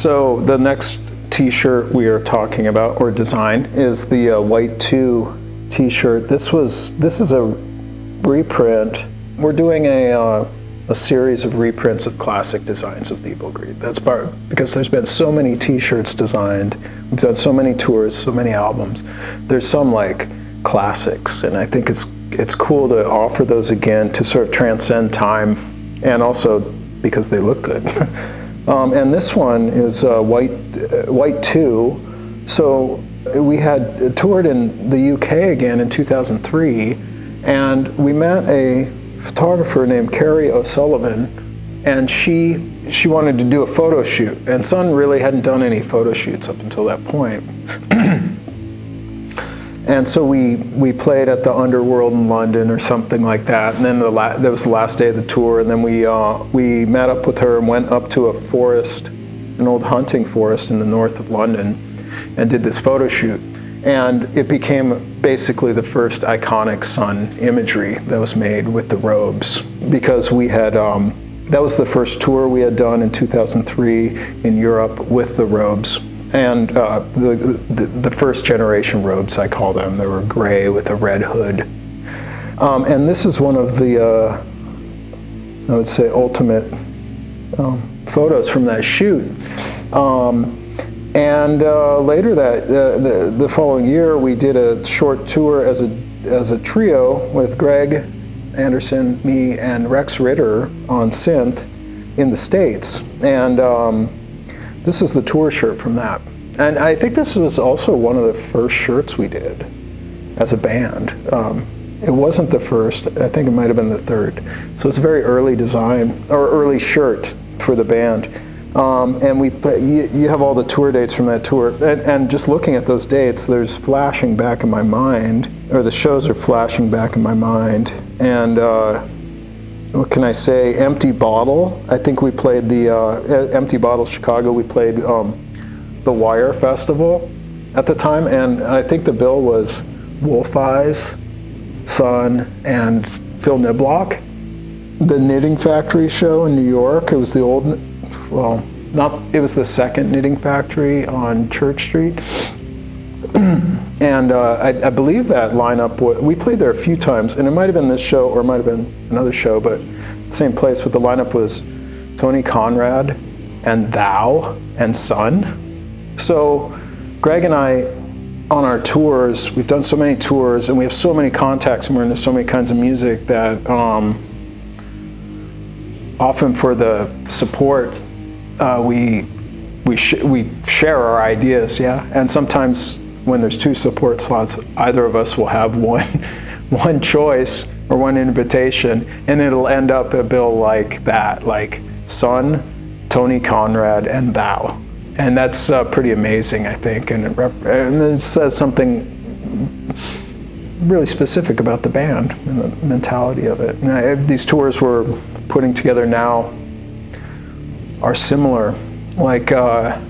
So the next t-shirt we are talking about, or design, is the White2 t-shirt. This is a reprint. We're doing a series of reprints of classic designs of the Eagle-Greed. That's because there's been so many t-shirts designed. We've done so many tours, so many albums. There's some like classics, and I think it's cool to offer those again to sort of transcend time, and also because they look good. And this one is White2. So we had toured in the UK again in 2003, and we met a photographer named Carrie O'Sullivan, and she wanted to do a photo shoot, and SUNN really hadn't done any photo shoots up until that point. And so we played at the Underworld in London or something like that, and then that was the last day of the tour, and then we met up with her and went up to a forest, an old hunting forest in the north of London, and did this photo shoot. And it became basically the first iconic SUNN imagery that was made with the robes, because we had, that was the first tour we had done in 2003 in Europe with the robes. And the first generation robes, I call them. They were gray with a red hood. And this is one of the, I would say, ultimate photos from that shoot. And later the following year, we did a short tour as a trio with Greg Anderson, me, and Rex Ritter on synth in the States. And this is the tour shirt from that. And I think this was also one of the first shirts we did as a band. It wasn't the first, I think it might have been the third. So it's a very early design, or early shirt for the band. And you have all the tour dates from that tour. And just looking at those dates, there's flashing back in my mind, or the shows are flashing back in my mind. And what can I say? Empty Bottle. I think we played the Empty Bottle Chicago. We played the Wire Festival at the time, and I think the bill was Wolf Eyes, SUNN, and Phil Niblock. The Knitting Factory show in New York. It was the old, well, it was the second Knitting Factory on Church Street. And I believe that lineup, we played there a few times, and it might have been this show or it might have been another show, but same place. But the lineup was Tony Conrad and Thou and SUNN. So Greg and I, on our tours, we've done so many tours, and we have so many contacts, and we're into so many kinds of music that often for the support, we share our ideas, yeah. And sometimes when there's two support slots, either of us will have one choice or one invitation, and it'll end up a bill like that, like SUNN, Tony Conrad, and Thou. And that's pretty amazing, I think, and it says something really specific about the band and the mentality of it. And these tours we're putting together now are similar, like the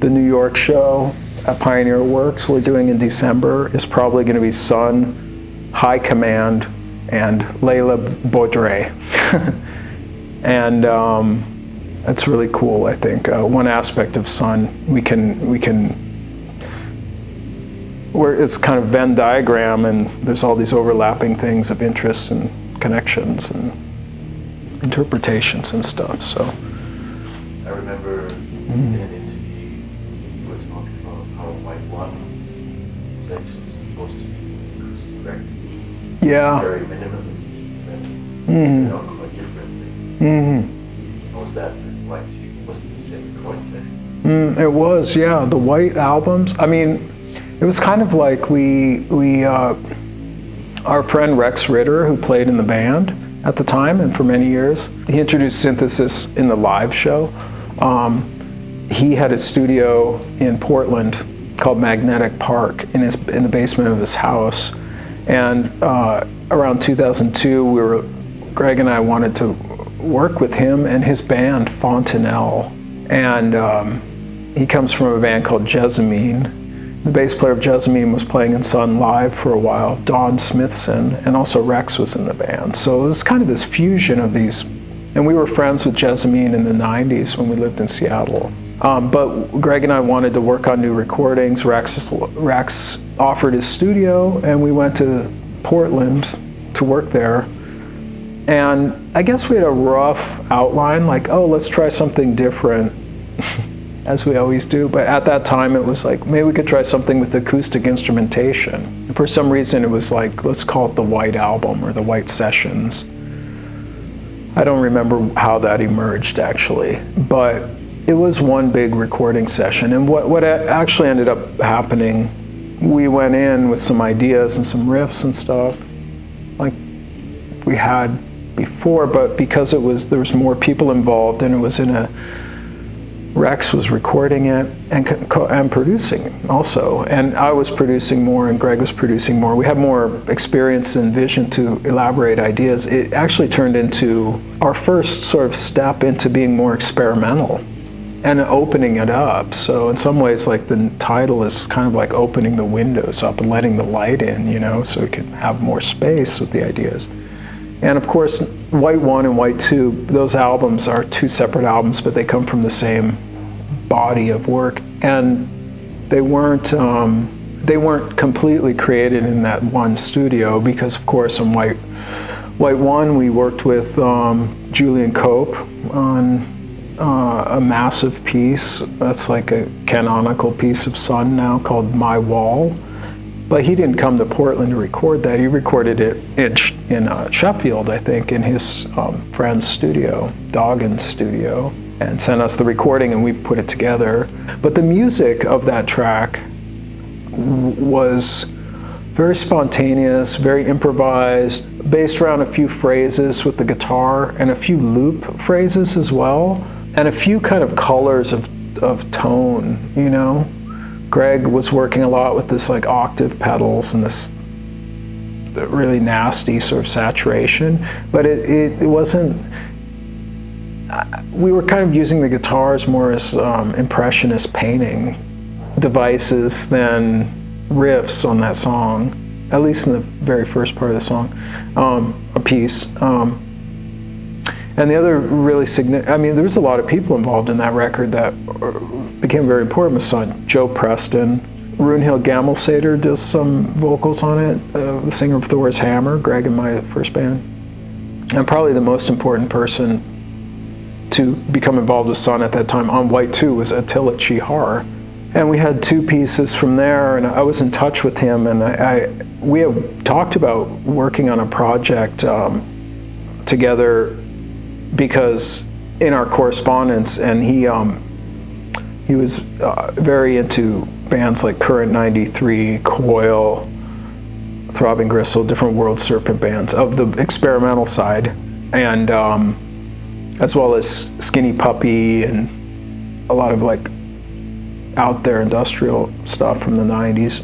New York show at Pioneer Works we're doing in December is probably going to be SUNN, High Command, and Layla Baudry. And that's really cool, I think. One aspect of SUNN, where it's kind of Venn diagram, and there's all these overlapping things of interests and connections and interpretations and stuff. So I remember in an interview you were talking about how White1 was actually supposed to be acoustic record. Yeah. Very minimalist, and turned out quite differently. How was that? White2 wasn't the same recording session? It was, yeah. The White albums. I mean, it was kind of like our friend Rex Ritter, who played in the band at the time and for many years, he introduced synthesis in the live show. He had a studio in Portland called Magnetic Park in the basement of his house. And around 2002, Greg and I wanted to work with him and his band, Fontanelle. And he comes from a band called Jessamine. The bass player of Jessamine was playing in SUNN live for a while, Don Smithson, and also Rex was in the band. So it was kind of this fusion of these. And we were friends with Jessamine in the 90s when we lived in Seattle. But Greg and I wanted to work on new recordings. Rex offered his studio, and we went to Portland to work there. And I guess we had a rough outline, like, oh, let's try something different, as we always do. But at that time, it was like, maybe we could try something with acoustic instrumentation. For some reason, it was like, let's call it the White Album or the White Sessions. I don't remember how that emerged, actually. But it was one big recording session. And what actually ended up happening, we went in with some ideas and some riffs and stuff, like we had before, but because there was more people involved, and it was Rex was recording it and producing also, and I was producing more and Greg was producing more. We had more experience and vision to elaborate ideas. It actually turned into our first sort of step into being more experimental and opening it up. So in some ways, like the title is kind of like opening the windows up and letting the light in, so we can have more space with the ideas. And of course, White1 and White2, those albums are two separate albums, but they come from the same body of work. And they weren't completely created in that one studio, because of course on White1 we worked with Julian Cope on a massive piece that's like a canonical piece of SUNN now called My Wall. But he didn't come to Portland to record that. He recorded it in Sheffield, I think, in his friend's studio, Doggin's studio, and sent us the recording, and we put it together. But the music of that track was very spontaneous, very improvised, based around a few phrases with the guitar and a few loop phrases as well, and a few kind of colors of tone, Greg was working a lot with this like octave pedals and this really nasty sort of saturation, but it wasn't, we were kind of using the guitars more as impressionist painting devices than riffs on that song, at least in the very first part of the song, a piece. And the other really there was a lot of people involved in that record that became very important with SUNN. Joe Preston, Reinhard Gammelsader does some vocals on it, the singer of Thor's Hammer, Greg and my first band. And probably the most important person to become involved with SUNN at that time on White2 was Attila. And we had two pieces from there, and I was in touch with him, and we have talked about working on a project together, because in our correspondence, and he was very into bands like Current 93, Coil, Throbbing Gristle, different World Serpent bands of the experimental side, and as well as Skinny Puppy and a lot of like out there industrial stuff from the 90s.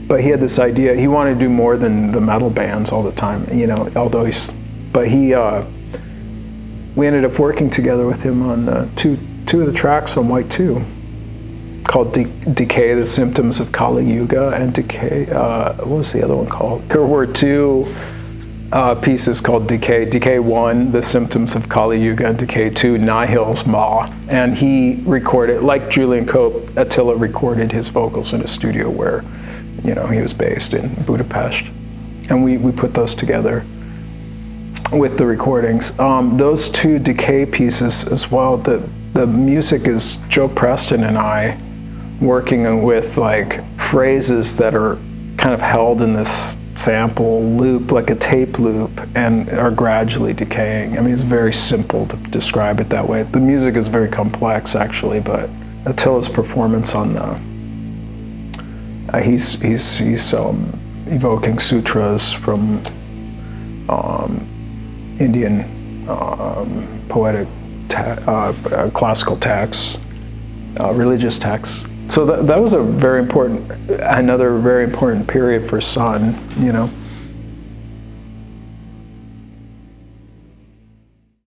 But he had this idea, he wanted to do more than the metal bands all the time, although we ended up working together with him on two of the tracks on White2, called Decay, the Symptoms of Kali Yuga, and Decay, what was the other one called? There were two pieces called Decay 1, The Symptoms of Kali Yuga, and Decay 2, Nihil's Ma. And he recorded, like Julian Cope, Attila recorded his vocals in a studio where, he was based in Budapest. And we put those together with the recordings. Those two Decay pieces as well, the music is Joe Preston and I working with like phrases that are kind of held in this sample loop, like a tape loop, and are gradually decaying. It's very simple to describe it that way. The music is very complex actually, but Attila's performance on he's evoking sutras from Indian poetic classical texts, religious texts. So that was another very important period for SUNN,